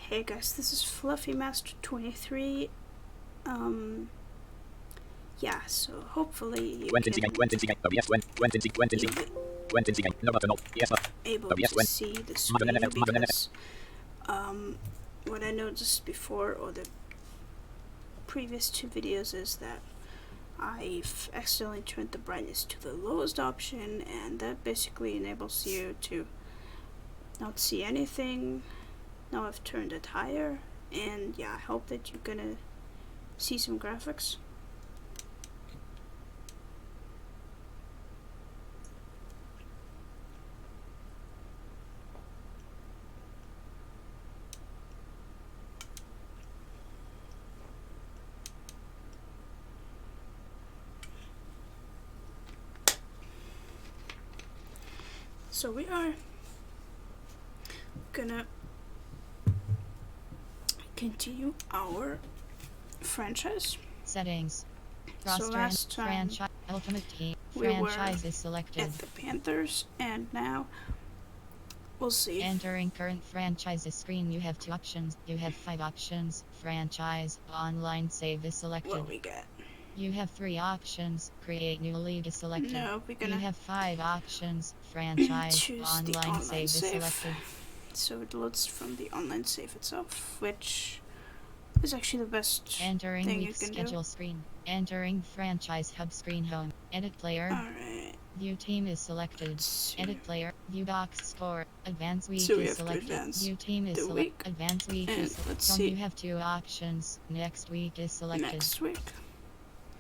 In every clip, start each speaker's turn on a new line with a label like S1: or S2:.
S1: Hey guys, this is Fluffy Madden23. Yeah, so hopefully you can be able to see the screen because what I noticed before or the previous two videos is that I've accidentally turned the brightness to the lowest option, and that basically enables you to not see anything. Now I've turned it higher, and yeah, I hope that you're gonna see some graphics. So we are gonna continue our franchise.
S2: Settings.
S1: So last time
S2: franchise ultimate team
S1: we
S2: franchise
S1: were
S2: is selected.
S1: at the Panthers, and now we'll see.
S2: Entering current franchises screen, you have 2 options. You have 5 options. Franchise online save is selected.
S1: What we got?
S2: You have 3 options. Create new league is selected.
S1: No, we're gonna
S2: You have 5 options. Franchise
S1: choose
S2: online
S1: the
S2: save is selected.
S1: So it loads from the online save itself, which is actually the best
S2: Entering
S1: thing
S2: week
S1: you can
S2: schedule screen. Entering franchise hub screen home. Edit player.
S1: Alright.
S2: View team is selected. Edit player. View box score. Advance week
S1: So we
S2: is
S1: have to
S2: selected.
S1: advance
S2: View team is
S1: the
S2: selected.
S1: week.
S2: Advance week
S1: And
S2: is
S1: let's
S2: selected.
S1: see.
S2: You have 2 options. Next week is selected.
S1: Next week.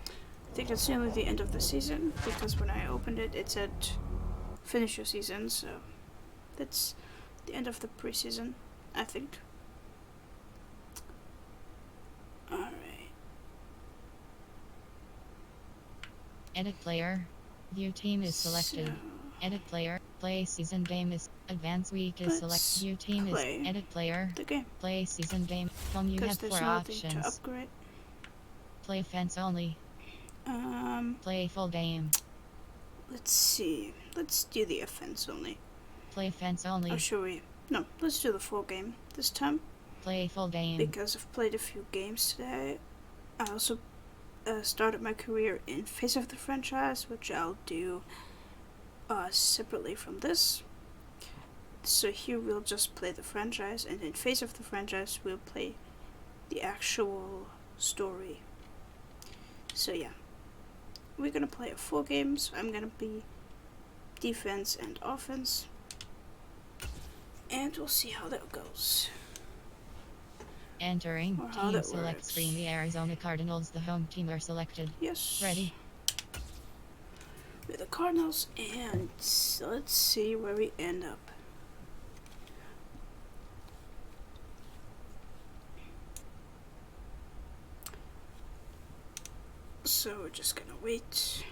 S1: I think it's nearly the end of the season, because when I opened it, it said finish your season, so that's the end of the preseason, I think. Alright.
S2: Edit player. View team is selected.
S1: So,
S2: Edit player. Play season game is advance week is
S1: let's
S2: selected. View team is
S1: play
S2: edit player.
S1: the game,
S2: Play season game. Home you
S1: because
S2: have
S1: there's
S2: 4
S1: nothing to
S2: options.
S1: upgrade.
S2: Play fence only. Play full game.
S1: Let's see. Let's do the offense only.
S2: Play fence only.
S1: Or should we? No, let's do the full game this time,
S2: Play full game.
S1: because I've played a few games today. I also started my career in Face of the Franchise, which I'll do separately from this. So here we'll just play the franchise, and in Face of the Franchise we'll play the actual story. So yeah, we're gonna play a full game, so I'm gonna be defense and offense, and we'll see how that goes.
S2: Entering
S1: Or how
S2: team
S1: that
S2: select
S1: works.
S2: screen. The Arizona Cardinals, the home team, are selected.
S1: Yes.
S2: Ready.
S1: With the Cardinals, and let's see where we end up. So we're just gonna wait.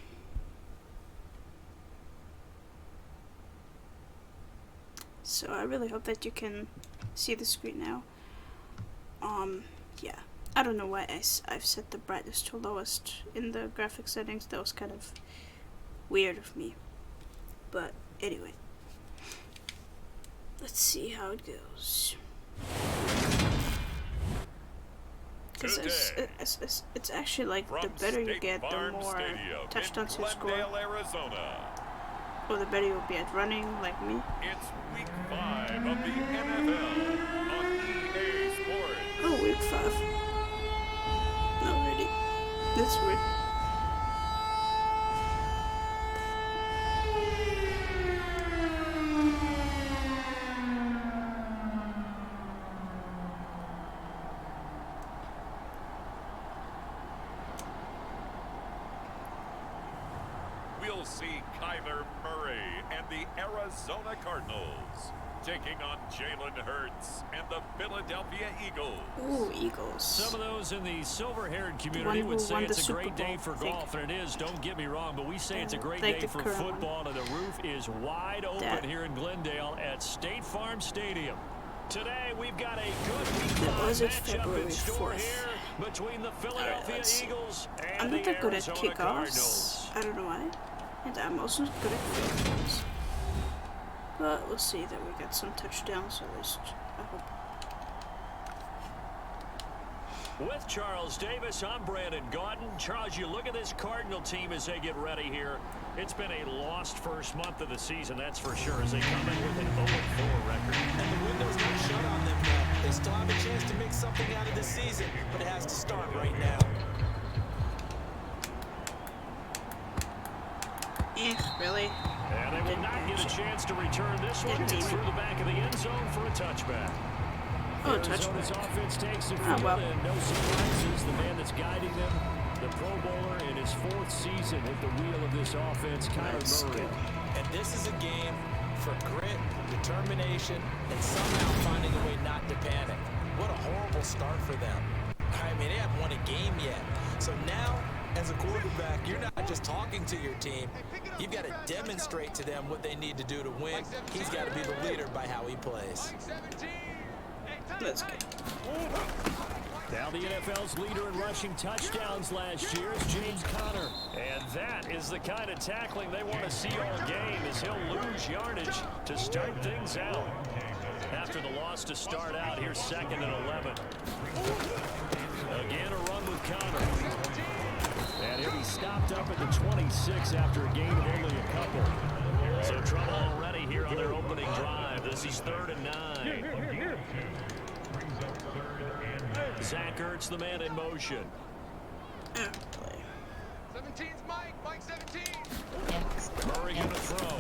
S1: So I really hope that you can see the screen now. Yeah, I don't know why I've set the brightness to lowest in the graphic settings. That was kind of weird of me. But anyway, let's see how it goes. Because it's actually like the better you get, the more touchdowns you score.
S3: Arizona.
S1: Or the better you'll be at running, like me.
S3: It's week 5 of the NFL on EA Sports.
S1: Oh, week 5. Already. That's weird.
S3: We'll see Kyler Murray and the Arizona Cardinals taking on Jalen Hurts and the Philadelphia Eagles.
S1: Ooh, Eagles.
S4: Some of those in the silver-haired community
S1: One who
S4: would say
S1: won
S4: it's
S1: the
S4: a great
S1: Super Bowl,
S4: day for
S1: I think.
S4: golf, and it is, don't get me wrong, but we say it's a great
S1: Like
S4: day
S1: the
S4: for
S1: current one.
S4: football, and the roof is wide open here in Glendale at State Farm Stadium. Today, we've got a good week
S1: That
S4: 5
S1: was it,
S4: matchup
S1: February
S4: in store
S1: 4th.
S4: here between the Philadelphia
S1: let's see.
S4: Eagles
S1: I'm
S4: and
S1: not
S4: the
S1: that good at
S4: Arizona
S1: kickoffs.
S4: Cardinals.
S1: I don't know why. And I'm also not good at field goals. But we'll see that we get some touchdowns at least. I hope.
S4: With Charles Davis, I'm Brandon Gaudin. Charles, you look at this Cardinal team as they get ready here. It's been a lost first month of the season, that's for sure, as they come in with an 0-4 record.
S5: And the window's not shut on them yet. They still have a chance to make something out of this season, but it has to start right now.
S1: Really?
S4: And they will not get a chance to return this one through the back of the end zone for a touchback.
S1: Oh,
S4: Arizona's
S1: touchback.
S4: offense takes the
S1: Oh,
S4: field,
S1: well.
S4: and no surprises. The man that's guiding them, the Pro Bowler in his 4th season at the wheel of this offense, Kyler Murray.
S5: And this is a game for grit, determination, and somehow finding a way not to panic. What a horrible start for them. I mean, they haven't won a game yet. So now, as a quarterback, you're not just talking to your team. You've got to demonstrate to them what they need to do to win. He's got to be the leader by how he plays.
S1: Let's go.
S4: Now the NFL's leader in rushing touchdowns last year is James Conner. And that is the kind of tackling they want to see all game, as he'll lose yardage to start things out. After the loss to start out, here's 2nd and 11. Again, a run with Conner. And he'll be stopped up at the 26 after a gain of only a couple. So trouble already here on their opening drive. This is 3rd and 9. Zach Ertz, the man in motion.
S3: 17's Mike. Mike 17.
S4: Murray going to throw.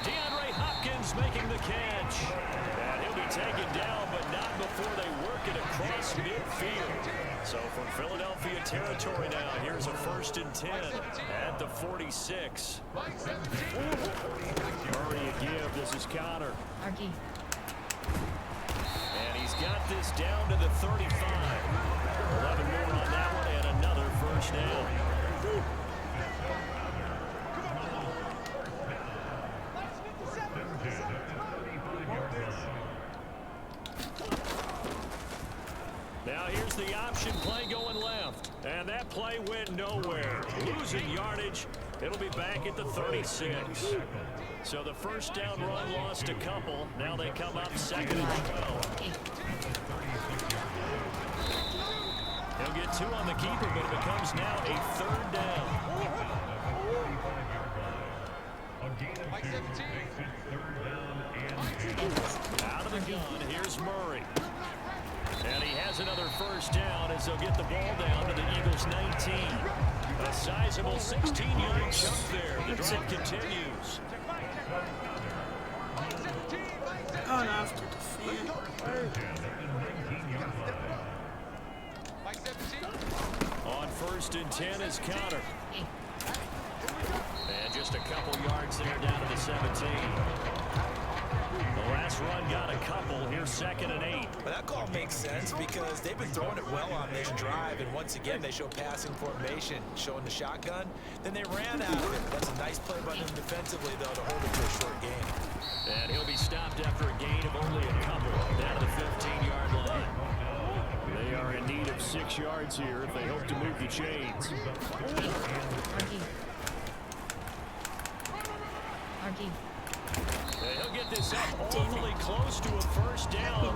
S4: DeAndre Hopkins making the catch. And he'll be taken down, but not before they work it across midfield. So from Philadelphia territory now, here's a 1st and 10 at the 46. Murray a give. This is Conner.
S2: Argy.
S4: And he's got this down to the 35. 11 more on that one, and another 1st down. Now here's the option play going left. And that play went nowhere. Losing yardage. It'll be back at the 36. So the 1st down run lost a couple. Now they come up 2nd and 12. He'll get 2 on the keeper, but it becomes now a 3rd down. Out of the gun, here's Murray. And he has another 1st down as they'll get the ball down to the Eagles' 19. A sizable 16-yard chunk there. The drive continues.
S1: Oh, no, after the fan.
S4: On 1st and 10 is Conner. And just a couple yards there down to the 17. The last run got a couple. Here's 2nd and 8.
S5: But that call makes sense because they've been throwing it well on this drive, and once again they show passing formation, showing the shotgun. Then they ran out of it. That's a nice play by them defensively, though, to hold it to a short game.
S4: And he'll be stopped after a gain of only a couple down to the 15-yard line. They are in need of 6 yards here if they hope to move the chains.
S2: Argy.
S4: He'll get this up awfully close to a 1st down. By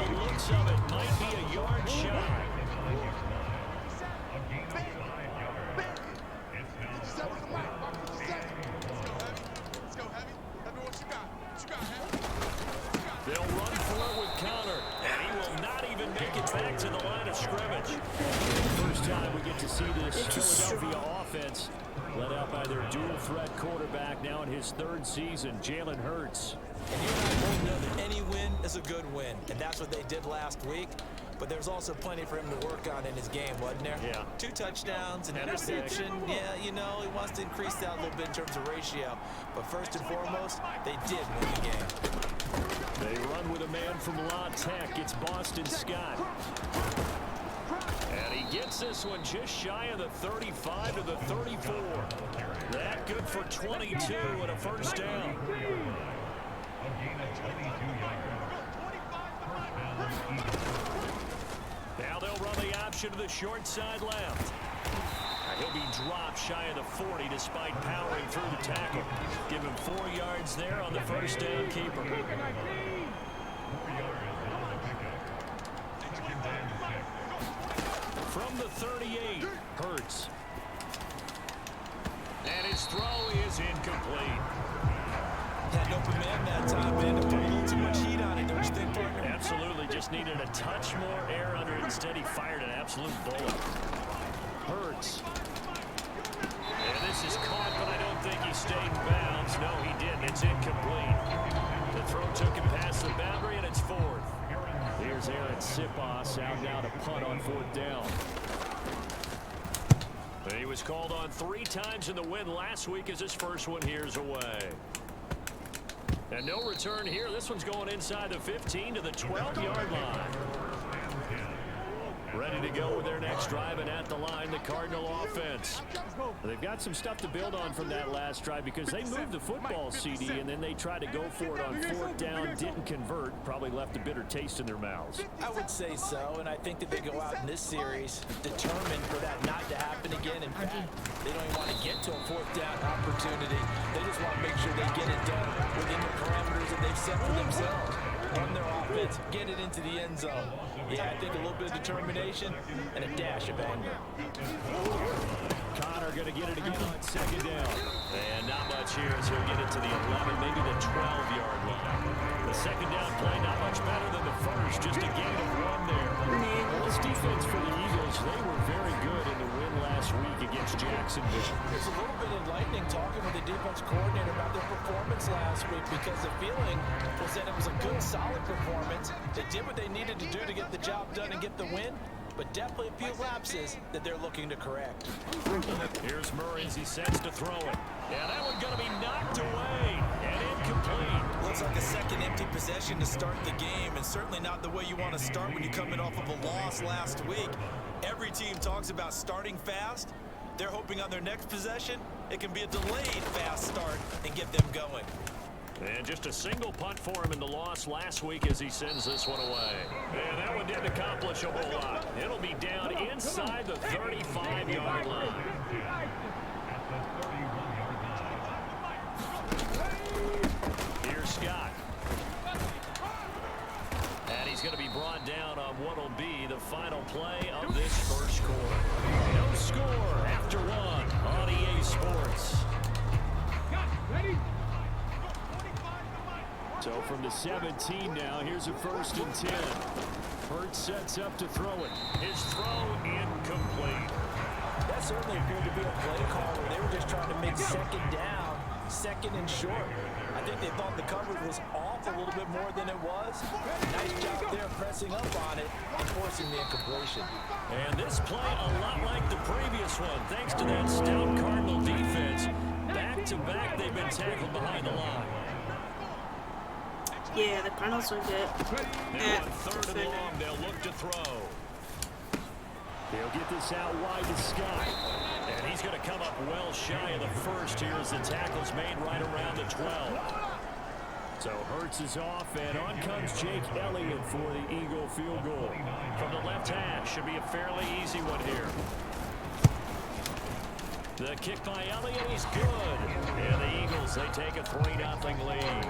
S4: the looks of it, might be a yard shy. They'll run for it with Conner, and he will not even make it back to the line of scrimmage. First time we get to see this Philadelphia offense led out by their dual-threat quarterback now in his 3rd season, Jalen Hurts.
S5: And you and I both know that any win is a good win, and that's what they did last week. But there's also plenty for him to work on in his game, wasn't there?
S4: Yeah.
S5: 2 touchdowns, an interception. Yeah, you know, he wants to increase that a little bit in terms of ratio. But first and foremost, they did win the game.
S4: They run with a man from La Tech. It's Boston Scott. And he gets this one just shy of the 35 to the 34. That good for 22 and a 1st down. Now they'll run the option to the short side left. He'll be dropped shy of the 40 despite powering through the tackle. Give him 4 yards there on the 1st down keeper. the 38. Hurts. And his throw is incomplete.
S5: Had an open man that time, man. To put a little too much heat on it, don't you think, partner?
S4: Absolutely. Just needed a touch more air under it. Instead, he fired an absolute bullet. Hurts. And this is caught, but I don't think he stayed in bounds. No, he didn't. It's incomplete. The throw took him past the boundary, and it's fourth. Here's Aaron Sipos out now to punt on fourth down. He was called on 3 times in the win last week as his first one here's away. And no return here. This one's going inside the 15 to the 12-yard line. Ready to go with their next drive, and at the line, the Cardinal offense. They've got some stuff to build on from that last drive because they moved the football, CD, and then they tried to go for it on fourth down, didn't convert, probably left a bitter taste in their mouths.
S5: I would say so, and I think that they go out in this series determined for that not to happen again. In fact, they don't even want to get to a fourth down opportunity. They just want to make sure they get it done within the parameters that they've set for themselves. Run their offense, get it into the end zone. Yeah, I think a little bit of determination and a dash of anger.
S4: Connor going to get it again on second down. And not much here as he'll get it to the 11, maybe the 12-yard line. The second down play not much better than the first, just a gain of 1 there. Well, this defense for the Eagles, they were very good in the win last week against Jacksonville.
S5: It's a little bit enlightening talking with the defense coordinator about their performance last week because the feeling was that it was a good, solid performance. They did what they needed to do to get the job done and get the win, but definitely a few lapses that they're looking to correct.
S4: Here's Murray as he sets to throw it. Yeah, that one's going to be knocked away and incomplete.
S5: Looks like a second empty possession to start the game, and certainly not the way you want to start when you're coming off of a loss last week. Every team talks about starting fast. They're hoping on their next possession, it can be a delayed fast start and get them going.
S4: And just a single punt for him in the loss last week as he sends this one away. And that one didn't accomplish a whole lot. It'll be down inside the 35-yard line. Here's Scott. And he's going to be brought down on what will be the final play of this first quarter. No score after 1 on EA Sports. So from the 17 now, here's a 1st and 10. Hurts sets up to throw it. His throw incomplete.
S5: That certainly appeared to be a play call where they were just trying to make second down, second and short. I think they thought the coverage was off a little bit more than it was. Nice job there pressing up on it and forcing the incompletion.
S4: And this play a lot like the previous one, thanks to that stout Cardinal defense. Back-to-back, they've been tackled behind the line.
S1: Yeah, the Cardinals are good.
S4: Now on 3rd and long, they'll look to throw. They'll get this out wide to Scott. And he's going to come up well shy of the first here as the tackle's made right around the 12. So Hurts is off, and on comes Jake Elliott for the Eagle field goal. From the left hash, should be a fairly easy one here. The kick by Elliott, he's good. And the Eagles, they take a 3-0 lead.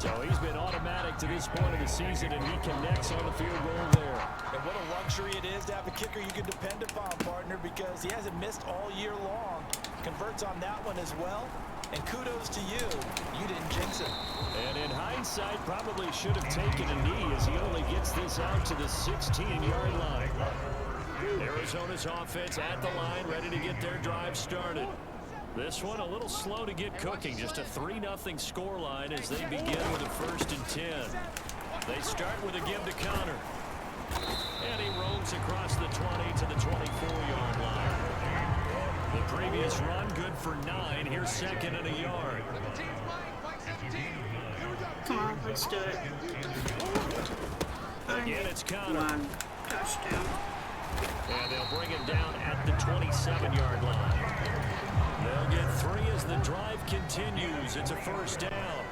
S4: So he's been automatic to this point of the season, and he connects on the field goal there.
S5: And what a luxury it is to have a kicker you can depend upon, partner, because he hasn't missed all year long. Converts on that one as well. And kudos to you. You didn't jinx it.
S4: And in hindsight, probably should have taken a knee as he only gets this out to the 16-yard line. Arizona's offense at the line, ready to get their drive started. This one a little slow to get cooking. Just a 3-0 scoreline as they begin with a 1st and 10. They start with a give to Connor. And he roams across the 20 to the 24-yard line. The previous run good for 9. Here's 2nd and a yard.
S1: Come on, let's do it.
S4: Again, it's Connor.
S1: 1 touchdown.
S4: And they'll bring him down at the 27-yard line. They'll get 3 as the drive continues. It's a 1st down.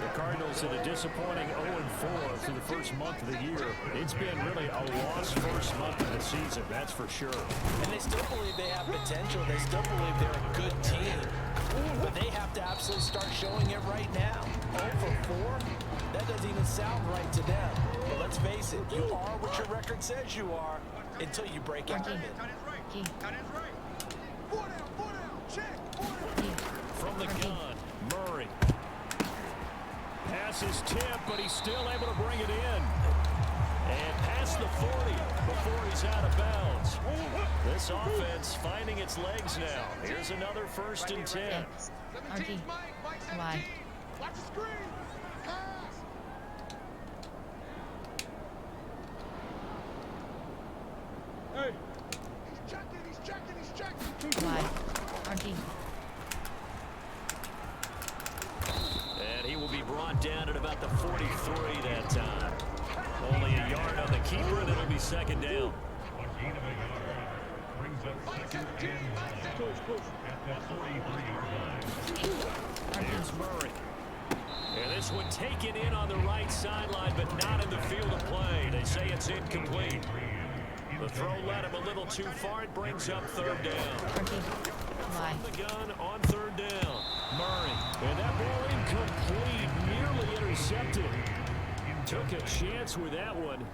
S4: The Cardinals in a disappointing 0-4 through the first month of the year. It's been really a lost first month of the season, that's for sure.
S5: And they still believe they have potential. They still believe they're a good team. but they have to absolutely start showing it right now. 0 for 4? That doesn't even sound right to them. But let's face it, you are what your record says you are until you break out of it.
S4: From the gun, Murray. Pass is tipped, but he's still able to bring it in. And past the 40 before he's out of bounds. This offense finding its legs now. Here's another 1st and 10.
S2: X, RD, Y. Y, RD.
S4: And he will be brought down at about the 43 that time. Only a yard on the keeper, and it'll be 2nd down. Here's Murray. And this one taken in on the right sideline, but not in the field of play. They say it's incomplete. The throw led him a little too far. It brings up 3rd down. From the gun on 3rd down. Murray. And that ball incomplete. Nearly intercepted. Took a chance with that one.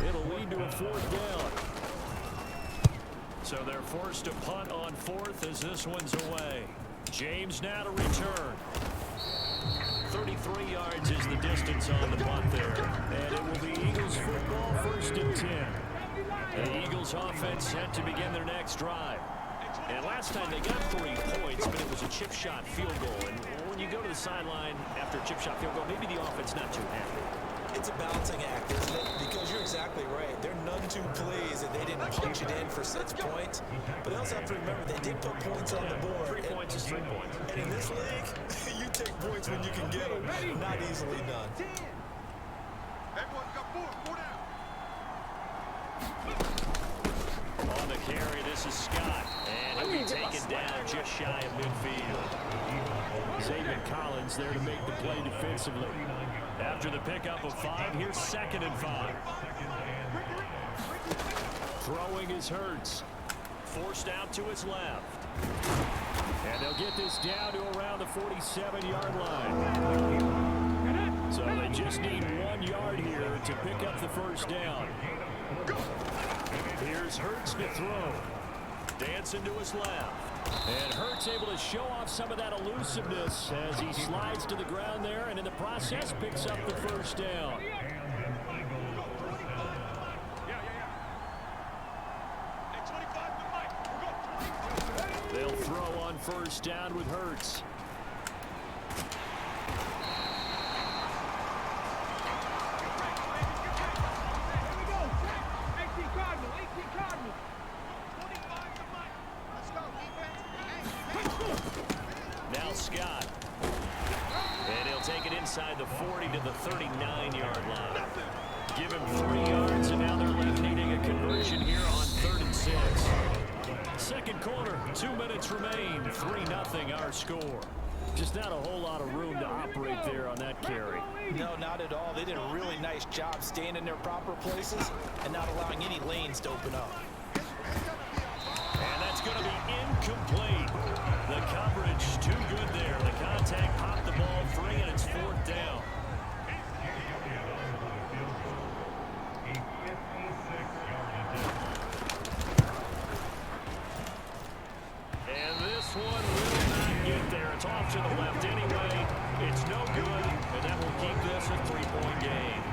S4: It'll lead to a 4th down. So they're forced to punt on 4th as this one's away. James now to return. 33 yards is the distance on the punt there. And it will be Eagles football, 1st and 10. The Eagles offense set to begin their next drive. And last time they got 3 points, but it was a chip shot field goal. And when you go to the sideline after a chip shot field goal, maybe the offense not too happy.
S5: It's a balancing act, isn't it? Because you're exactly right. They're none too pleased that they didn't punch it in for 6 points. But they also have to remember they did put points on the board.
S4: 3 points is 3 points.
S5: And in this league, you take points when you can get them. Not easily done.
S4: On the carry, this is Scott. And he'll be taken down just shy of midfield. Xavier Collins there to make the play defensively. After the pickup of 5, here's 2nd and 5. Throwing is Hurts. Forced out to his left. And they'll get this down to around the 47-yard line. So they just need 1 yard here to pick up the 1st down. Here's Hurts to throw. Dancing to his left. And Hurts able to show off some of that elusiveness as he slides to the ground there, and in the process picks up the 1st down. They'll throw on 1st down with Hurts. Now Scott. And he'll take it inside the 40 to the 39-yard line. Give him 3 yards, and now they're left needing a conversion here on 3rd and 6. 2nd quarter, 2 minutes remain. 3-0 our score. Just not a whole lot of room to operate there on that carry.
S5: No, not at all. They did a really nice job staying in their proper places and not allowing any lanes to open up.
S4: And that's going to be incomplete. The coverage too good there. The contact popped the ball free, and it's 4th down. And this one will not get there. It's off to the left anyway. It's no good, and that will keep this a 3-point game.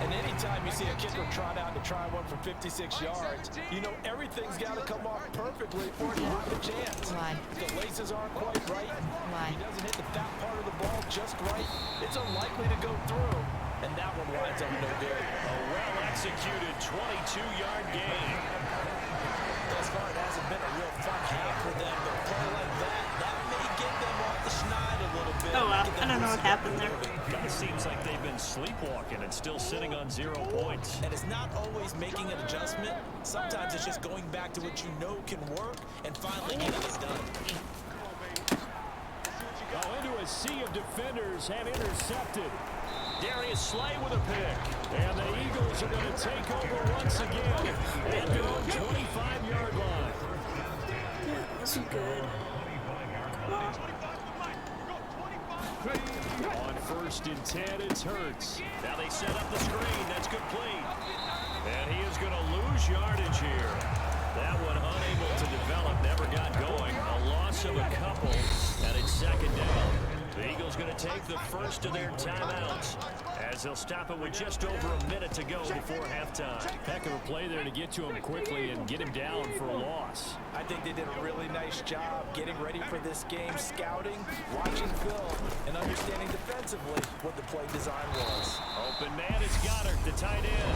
S5: And anytime you see a kicker trot out to try one from 56 yards, you know everything's got to come off perfectly for it to have a chance. The laces aren't quite right. He doesn't hit the fat part of the ball just right. It's unlikely to go through. And that one winds up no good.
S4: A well-executed 22-yard gain.
S5: Thus far, it hasn't been a real fun game for them, but a play like that may get them off the schneid a little bit.
S1: Oh, well, I don't know what happened there.
S4: It seems like they've been sleepwalking and still sitting on 0 points.
S5: And it's not always making an adjustment. Sometimes it's just going back to what you know can work and finally getting it done.
S4: Into a sea of defenders have intercepted. Darius Slay with a pick. And the Eagles are going to take over once again at their own 25-yard line.
S1: Yeah, that wasn't good.
S4: On 1st and 10, it's Hurts. Now they set up the screen. That's complete. And he is going to lose yardage here. That one unable to develop, never got going. A loss of a couple, and it's 2nd down. The Eagles going to take the first of their timeouts as they'll stop it with just over a minute to go before halftime.
S6: Heck of a play there to get to him quickly and get him down for a loss.
S5: I think they did a really nice job getting ready for this game, scouting, watching film, and understanding defensively what the play design was.
S4: Open man, it's Goddard, the tight end.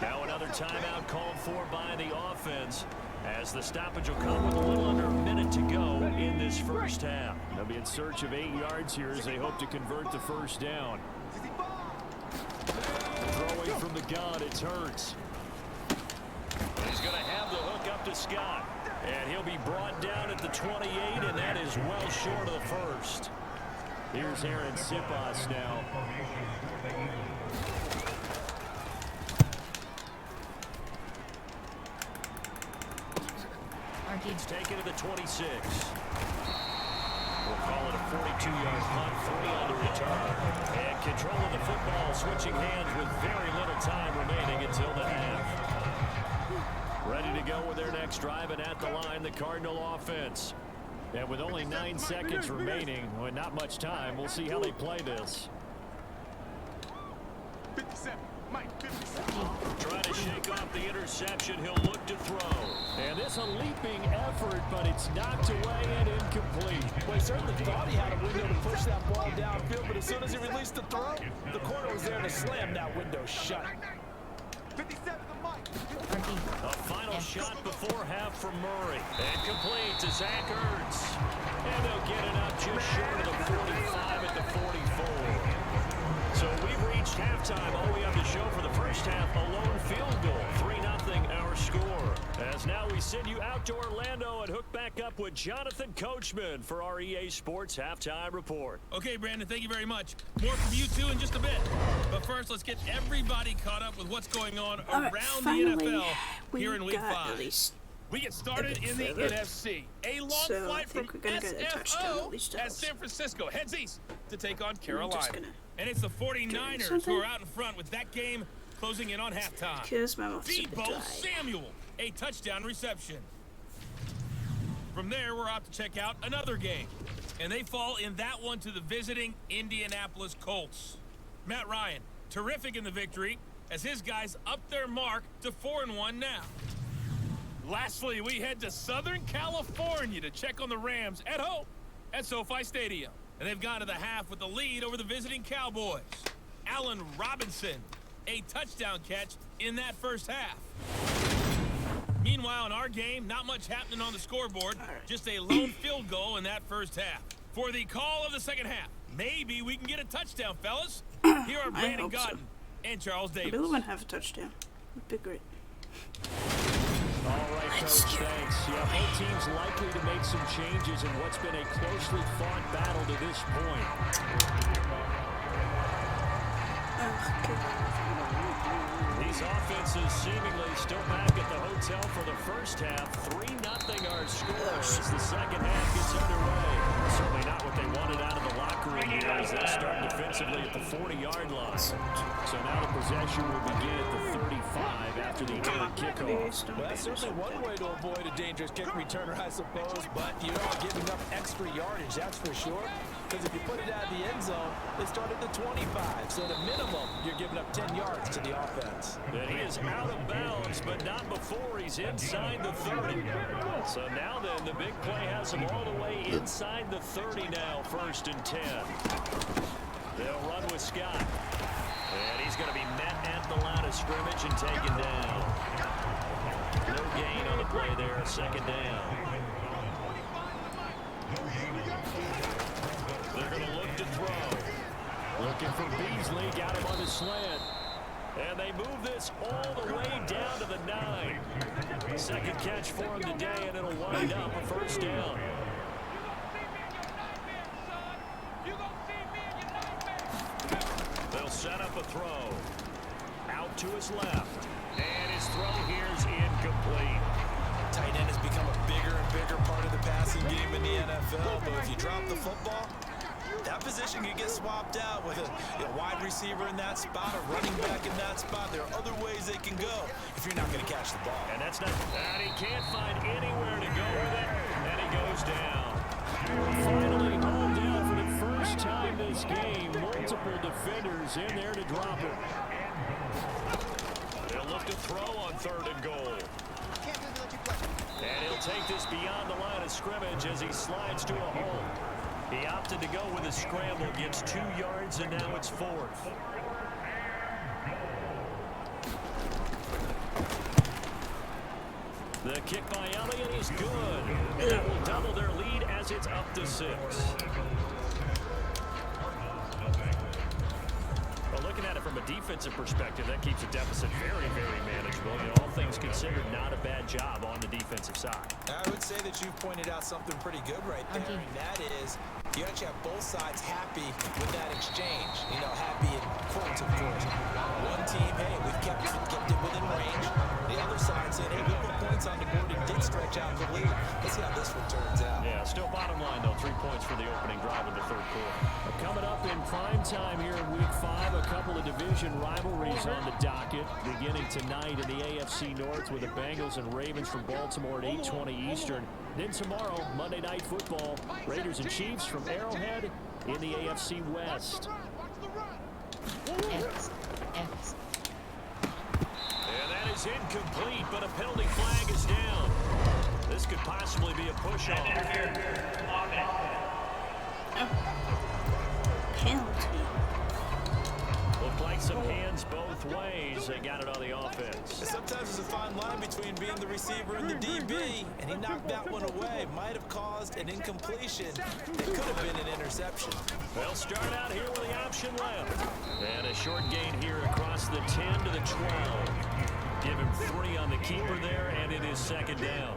S4: Now another timeout called for by the offense as the stoppage will come with a little under a minute to go in this first half.
S6: They'll be in search of 8 yards here as they hope to convert the first down. Throwing from the gun, it's Hurts.
S4: He's going to have the hook up to Scott. And he'll be brought down at the 28, and that is well short of the first.
S6: Here's Aaron Sipas now.
S4: It's taken to the 26. We'll call it a 42-yard punt, 3 on the return. And control of the football, switching hands with very little time remaining until the half. Ready to go with their next drive, and at the line, the Cardinal offense.
S6: And with only 9 seconds remaining, with not much time, we'll see how they play this.
S7: 57. Mike, 57.
S4: Trying to shake off the interception. He'll look to throw.
S6: And this a leaping effort, but it's knocked away and incomplete.
S5: Well, he certainly thought he had a window to push that ball downfield, but as soon as he released the throw, the corner was there to slam that window shut.
S7: 57 to Mike.
S4: A final shot before half from Murray. And complete to Zach Ertz. And they'll get it up just short of the 45 at the 44. So we've reached halftime. All we have to show for the first half, a lone field goal. 3-0 our score. As now we send you out to Orlando and hook back up with Jonathan Coachman for our EA Sports Halftime Report.
S8: Okay, Brandon, thank you very much. More from you two in just a bit. But first, let's get everybody caught up with what's going on around the NFL here in Week 5.
S7: We get started in the NFC. A long flight from SFO as San Francisco heads east to take on Carolina.
S8: And it's the 49ers who are out in front with that game closing in on halftime. Debo Samuel, a touchdown reception. From there, we're off to check out another game. And they fall in that one to the visiting Indianapolis Colts. Matt Ryan, terrific in the victory as his guys up their mark to 4-1 now. Lastly, we head to Southern California to check on the Rams at home at SoFi Stadium. And they've gone to the half with the lead over the visiting Cowboys. Allen Robinson, a touchdown catch in that first half. Meanwhile, in our game, not much happening on the scoreboard. Just a lone field goal in that first half. For the call of the second half, maybe we can get a touchdown, fellas. Here are Brandon Gotton and Charles Davis.
S1: We would have a touchdown. Would be great.
S6: All right, Coach, thanks. Yeah, both teams likely to make some changes in what's been a closely fought battle to this point.
S4: These offenses seemingly still back at the hotel for the first half. 3-0 our score as the second half gets underway. Certainly not what they wanted out of the locker room here as they start defensively at the 40-yard line. So now the possession will begin at the 35 after the kickoff.
S5: Well, that's certainly one way to avoid a dangerous kick returner, I suppose, but you don't give enough extra yardage, that's for sure. Because if you put it out of the end zone, they start at the 25. So at a minimum, you're giving up 10 yards to the offense.
S4: And he is out of bounds, but not before he's inside the 30. So now then, the big play has him all the way inside the 30 now, 1st and 10. They'll run with Scott. And he's going to be met at the line of scrimmage and taken down. No gain on the play there, 2nd down. They're going to look to throw.
S6: Looking for Beasley, got him on the slant.
S4: And they move this all the way down to the 9. Second catch for him today, and it'll wind up a 1st down. They'll set up a throw. Out to his left. And his throw here's incomplete.
S5: Tight end has become a bigger and bigger part of the passing game in the NFL. NFL, but if you drop the football, that position can get swapped out with a wide receiver in that spot, a running back in that spot. There are other ways they can go if you're not going to catch the ball.
S4: And that's not that. He can't find anywhere to go with it, and he goes down. Finally hauled down for the first time this game. Multiple defenders in there to drop it. They'll look to throw on 3rd and goal. And he'll take this beyond the line of scrimmage as he slides to a hole. He opted to go with a scramble, gets 2 yards, and now it's 4th. The kick by Elliott is good. And that will double their lead as it's up to 6. Well, looking at it from a defensive perspective, that keeps the deficit very, very manageable. You know, all things considered, not a bad job on the defensive side.
S5: I would say that you've pointed out something pretty good right there, and that is you actually have both sides happy with that exchange. You know, happy in quotes, of course. One team, hey, we've kept it within range. The other side saying, hey, we put points on the board and did stretch out the lead. Let's see how this one turns out.
S4: Yeah, still bottom line, though. 3 points for the opening drive of the 3rd quarter. Coming up in prime time here in Week 5, a couple of division rivalries on the docket. Beginning tonight in the AFC North with the Bengals and Ravens from Baltimore at 8:20 Eastern. Then tomorrow, Monday Night Football, Raiders and Chiefs from Arrowhead in the AFC West.
S2: X.
S4: And that is incomplete, but a penalty flag is down. This could possibly be a push-off.
S1: Penalty.
S4: Looked like some hands both ways. They got it on the offense.
S5: Sometimes there's a fine line between being the receiver and the DB, and he knocked that one away. Might have caused an incompletion. It could have been an interception.
S4: They'll start out here with the option left. And a short gain here across the 10 to the 12. Give him 3 on the keeper there, and it is 2nd down.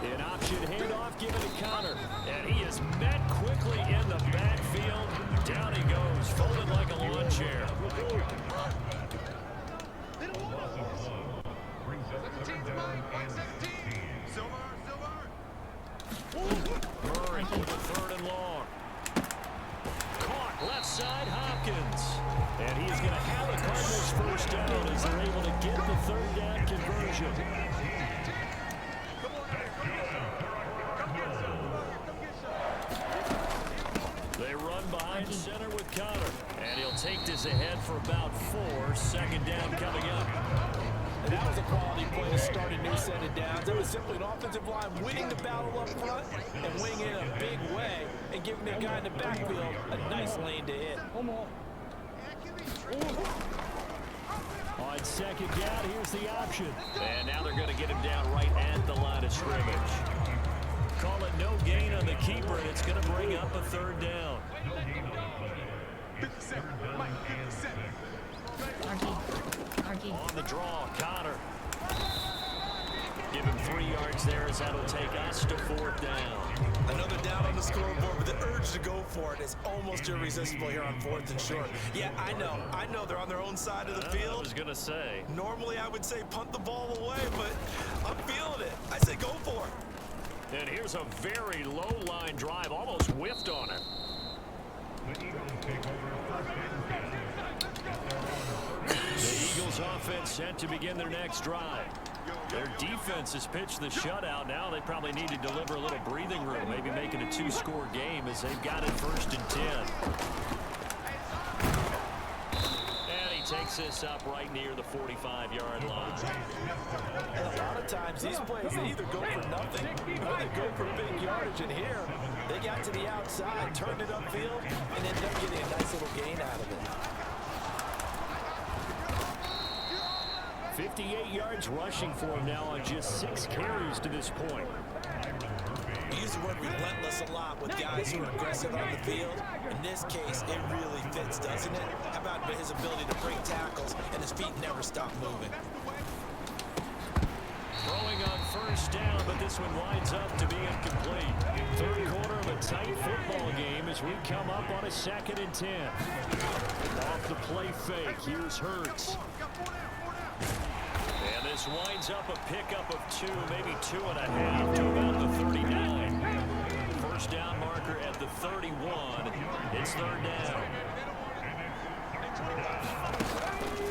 S4: An option handoff given to Connor. And he is met quickly in the backfield. Down he goes, folded like a lawn chair. Murray with the 3rd and long. Caught left side, Hopkins. And he is going to have the Cardinals 1st down as they're able to get the 3rd down conversion. They run behind center with Connor. And he'll take this ahead for about 4. 2nd down coming up.
S5: And that was a quality play to start a new set of downs. It was simply an offensive line winning the battle up front and winning in a big way and giving the guy in the backfield a nice lane to hit.
S4: On 2nd down, here's the option. And now they're going to get him down right at the line of scrimmage. Call it no gain on the keeper, and it's going to bring up a 3rd down. On the draw, Connor. Give him 3 yards there as that'll take us to 4th down.
S5: Another down on the scoreboard, but the urge to go for it is almost irresistible here on 4th and short. Yeah, I know they're on their own side of the field.
S4: I was going to say.
S5: Normally I would say punt the ball away, but I'm feeling it. I say go for it.
S4: And here's a very low line drive, almost whiffed on it. The Eagles offense set to begin their next drive. Their defense has pitched the shutout. Now they probably need to deliver a little breathing room, maybe making a 2-score game as they've got it 1st and 10. And he takes this up right near the 45-yard line.
S5: And a lot of times these plays, they either go for nothing or they go for big yardage. And here, they got to the outside, turned it upfield, and ended up getting a nice little gain out of it.
S4: 58 yards rushing for him now on just 6 carries to this point.
S5: You use the word relentless a lot with guys who are aggressive on the field. In this case, it really fits, doesn't it? How about his ability to break tackles and his feet never stop moving?
S4: Throwing on 1st down, but this one winds up to be incomplete. 3rd quarter of a tight football game as we come up on a 2nd and 10. Off the play fake, here's Hurts. And And this winds up a pickup of 2, maybe 2.5 to about the 39. First down marker at the 31. It's third down.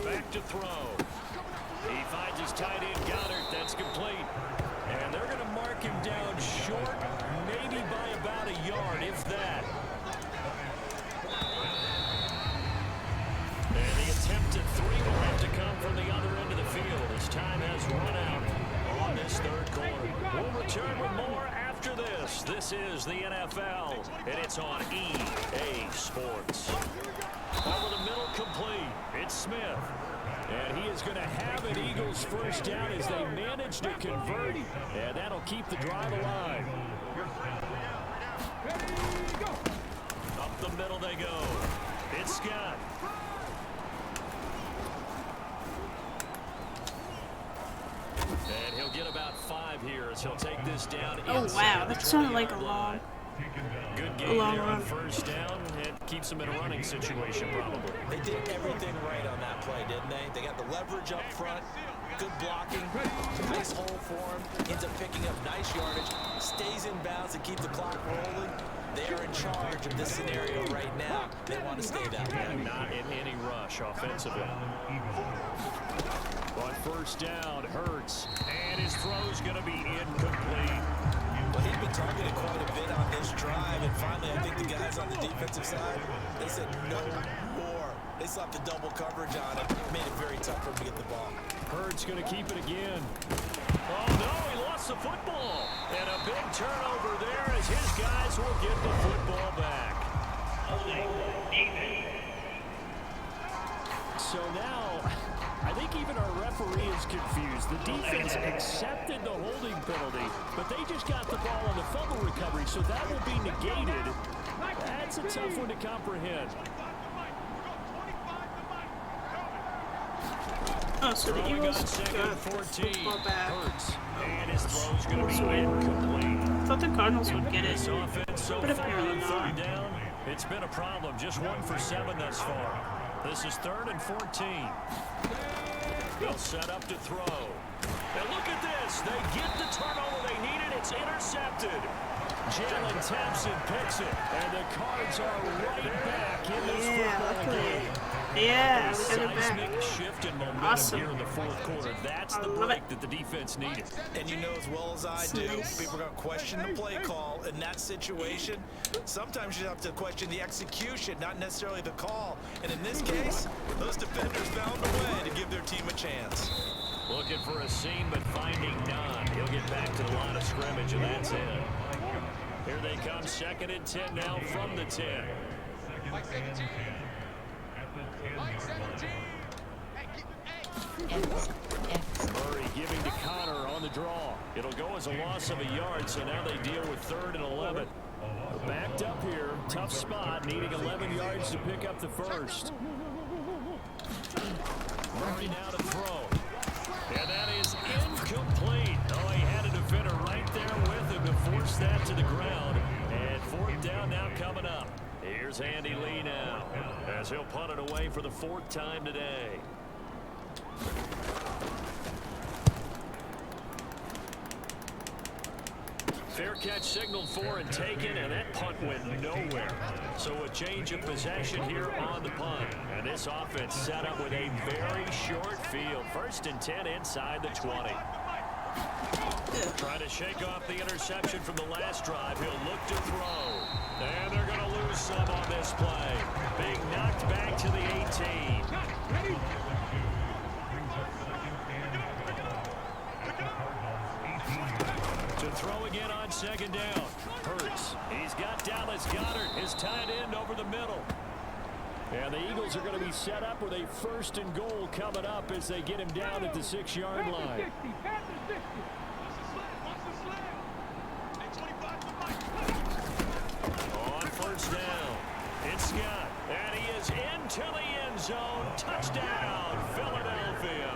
S4: Back to throw. He finds his tight end Goddard. That's complete. And they're going to mark him down short, maybe by about a yard, if that. And the attempted 3 will have to come from the other end of the field as time has run out on this third quarter. We'll return with more after this. This is the NFL, and it's on EA Sports. Over the middle, complete. It's Smith. And he is going to have an Eagles first down as they manage to convert. And that'll keep the drive alive. Up the middle they go. It's Scott. And he'll get about 5 here as he'll take this down.
S1: Oh, wow. That sounded like a long
S4: run. First down. It keeps them in a running situation, probably.
S5: They did everything right on that play, didn't they? They got the leverage up front, good blocking, nice hole for him, ends up picking up nice yardage, stays in bounds to keep the clock rolling. They are in charge of this scenario right now. They want to stay that way.
S4: Not in any rush offensively. On first down, Hurts, and his throw's going to be incomplete.
S5: Well, he's been targeted quite a bit on this drive, and finally I think the guys on the defensive side, they said no more. They slapped the double coverage on him, made it very tough for him to get the ball.
S4: Hurts going to keep it again. Oh, no, he lost the football. And a big turnover there as his guys will get the football back. So now, I think even our referee is confused. The defense accepted the holding penalty, but they just got the ball on the fumble recovery, so that will be negated. That's a tough one to comprehend.
S1: Oh, so the Eagles got the football back.
S4: And his throw's going to be incomplete.
S1: I thought the Cardinals would get it,
S4: So
S1: but apparently not.
S4: Down, it's been a problem. Just 1 for 7 thus far. This is 3rd and 14. They'll set up to throw. And look at this. They get the turnover they needed. It's intercepted. Jalen Thompson picks it. And the Cards are right back in this football game.
S1: Yeah, we got it back.
S4: Shift in momentum
S1: Awesome.
S4: here in the 4th quarter. That's the break that the defense needed.
S5: And you know as well as I do, people are going to question the play call in that situation. Sometimes you have to question the execution, not necessarily the call. And in this case, those defenders found a way to give their team a chance.
S4: Looking for a seam, but finding none. He'll get back to the line of scrimmage, and that's it. Here they come, 2nd and 10 now from the 10. Murray giving to Connor on the draw. It'll go as a loss of a yard, so now they deal with 3rd and 11. Backed up here, tough spot, needing 11 yards to pick up the first. Murray now to throw. And that is incomplete. Oh, he had a defender right there with him to force that to the ground. And 4th down now coming up. Here's Andy Lee now, as he'll punt it away for the 4th time today. Fair catch signaled for and taken, and that punt went nowhere. So a change of possession here on the punt. And this offense set up with a very short field. 1st and 10 inside the 20. Trying to shake off the interception from the last drive. He'll look to throw. And they're going to lose some on this play. Being knocked back to the 18. To throw again on 2nd down. Hurts. He's got Dallas Goddard, his tight end, over the middle. And the Eagles are going to be set up with a 1st and goal coming up as they get him down at the 6-yard line. On 1st down, it's Scott. And he is into the end zone. Touchdown, Philadelphia.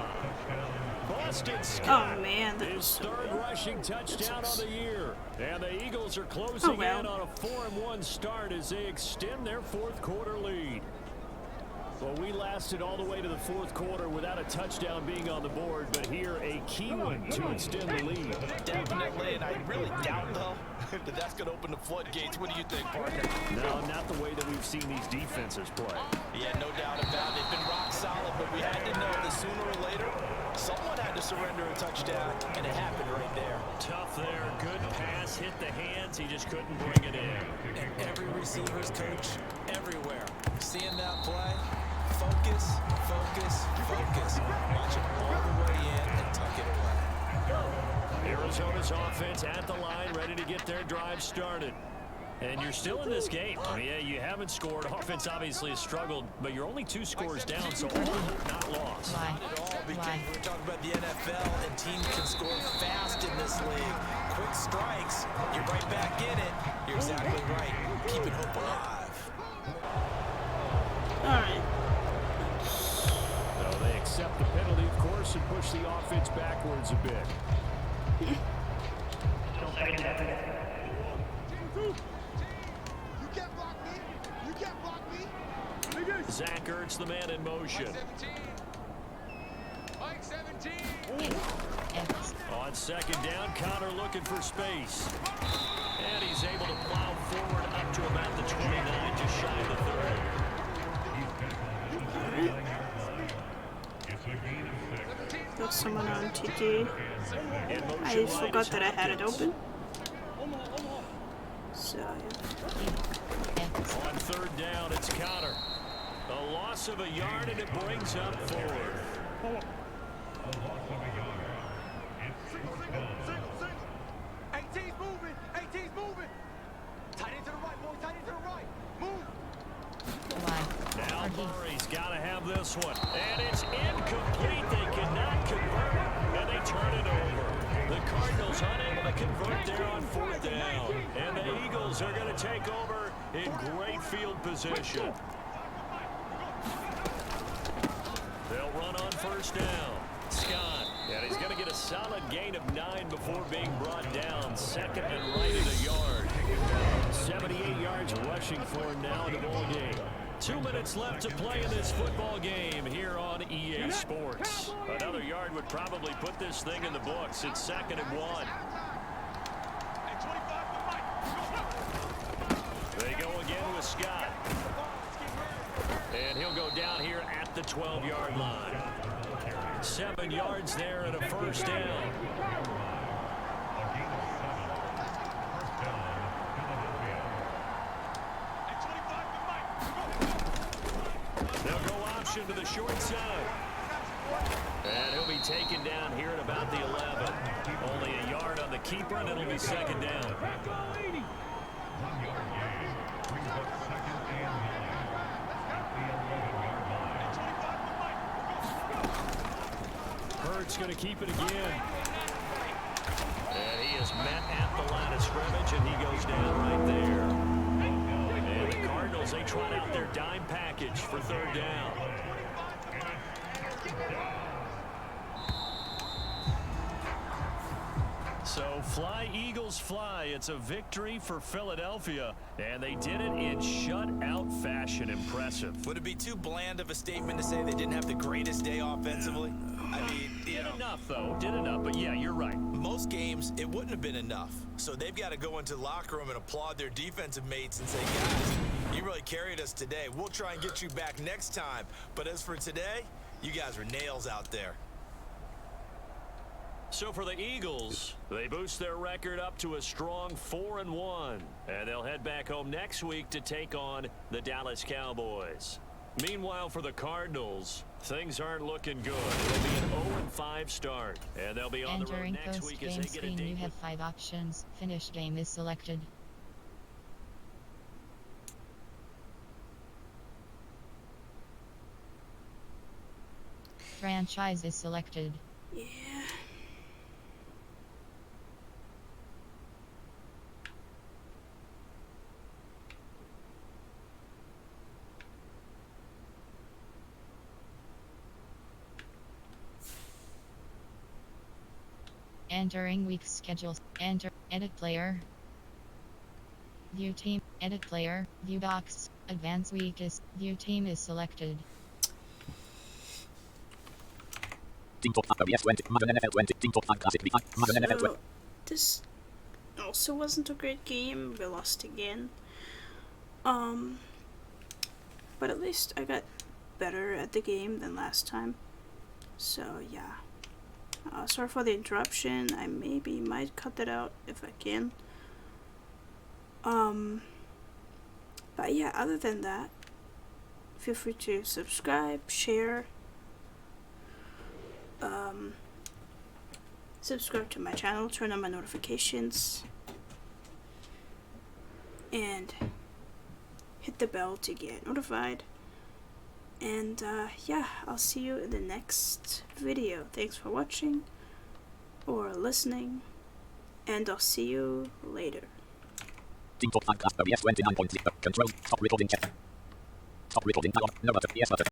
S4: Boston Scott.
S1: Oh, man, that was
S4: his
S1: so
S4: 3rd
S1: good.
S4: rushing touchdown on the year. And the Eagles are closing in on a 4-1 start as they extend their 4th quarter lead.
S6: Well, we lasted all the way to the fourth quarter without a touchdown being on the board, but here a key one to extend the lead.
S5: Definitely, and I really doubt, though, that that's going to open the floodgates. What do you think, partner?
S6: No, not the way that we've seen these defenses play.
S5: Yeah, no doubt about it. They've been rock solid, but we had to know that sooner or later, someone had to surrender a touchdown, and it happened right there.
S6: Tough there. Good pass. Hit the hands. He just couldn't bring it in.
S5: And every receiver's coach everywhere. Seeing that play, focus, focus, focus. Watch it all the way in and tuck it away.
S6: Arizona's offense at the line, ready to get their drive started. And you're still in this game. I mean, yeah, you haven't scored. Offense obviously has struggled, but you're only 2 scores down, so all hope not lost.
S2: Why?
S5: Not at all, because we're talking about the NFL, and teams can score fast in this league. Quick strikes, you're right back in it. You're exactly right. Keeping hope alive.
S1: Alright.
S6: So they accept the penalty, of course, and push the offense backwards a bit. Zach Ertz, the man in motion.
S3: Mike 17.
S6: On second down, Connor looking for space. And he's able to plow forward up to about the 29, just shy of the 30.
S1: Got someone on TD. I forgot that I had it open. So, yeah.
S6: On third down, it's Connor. A loss of a yard, and it brings up forward.
S9: 18's moving. 18's moving. Tight end to the right, boy. Tight end to the right. Move.
S6: Now Murray's got to have this one. And it's incomplete. They cannot convert, and they turn it over. The Cardinals unable to convert there on fourth down. And the Eagles are going to take over in great field position. They'll run on first down. Scott, and he's going to get a solid gain of 9 before being brought down. Second and right at a yard. 78 yards rushing for him now in the ball game. 2 minutes left to play in this football game here on EA Sports. Another yard would probably put this thing in the books. It's 2nd and 1. They go again with Scott. And he'll go down here at the 12-yard line. 7 yards there and a first down. They'll go option to the short side. And he'll be taken down here at about the 11. Only a yard on the keeper, and it'll be 2nd down. Hurts going to keep it again. And he is met at the line of scrimmage, and he goes down right there. And the Cardinals, they trot out their dime package for 3rd down. So fly, Eagles, fly. It's a victory for Philadelphia, and they did it in shutout fashion. Impressive.
S5: Would it be too bland of a statement to say they didn't have the greatest day offensively? I mean,
S6: did enough, though. Did enough, but yeah, you're right.
S5: Most games, it wouldn't have been enough. So they've got to go into the locker room and applaud their defensive mates and say, guys, you really carried us today. We'll try and get you back next time. But as for today, you guys were nails out there.
S6: So for the Eagles, they boost their record up to a strong 4-1. And they'll head back home next week to take on the Dallas Cowboys. Meanwhile, for the Cardinals, things aren't looking good. It'll be an 0-5 start, and they'll be on the road next week as they get a date.
S2: You have 5 options. Finish game is selected. Franchise is selected.
S1: Yeah.
S2: Entering week schedules. Enter. Edit player. View team. Edit player. View docs. Advance week is. View team is selected.
S1: So, this also wasn't a great game. We lost again. But at least I got better at the game than last time. So yeah. Sorry for the interruption. I might cut that out if I can. But yeah, other than that, feel free to subscribe, share, subscribe to my channel, turn on my notifications, and hit the bell to get notified. And yeah, I'll see you in the next video. Thanks for watching or listening, and I'll see you later.
S10: Team Talk Podcast, yes, 29.3. Control. Stop recording. Stop recording. No button. Yes button.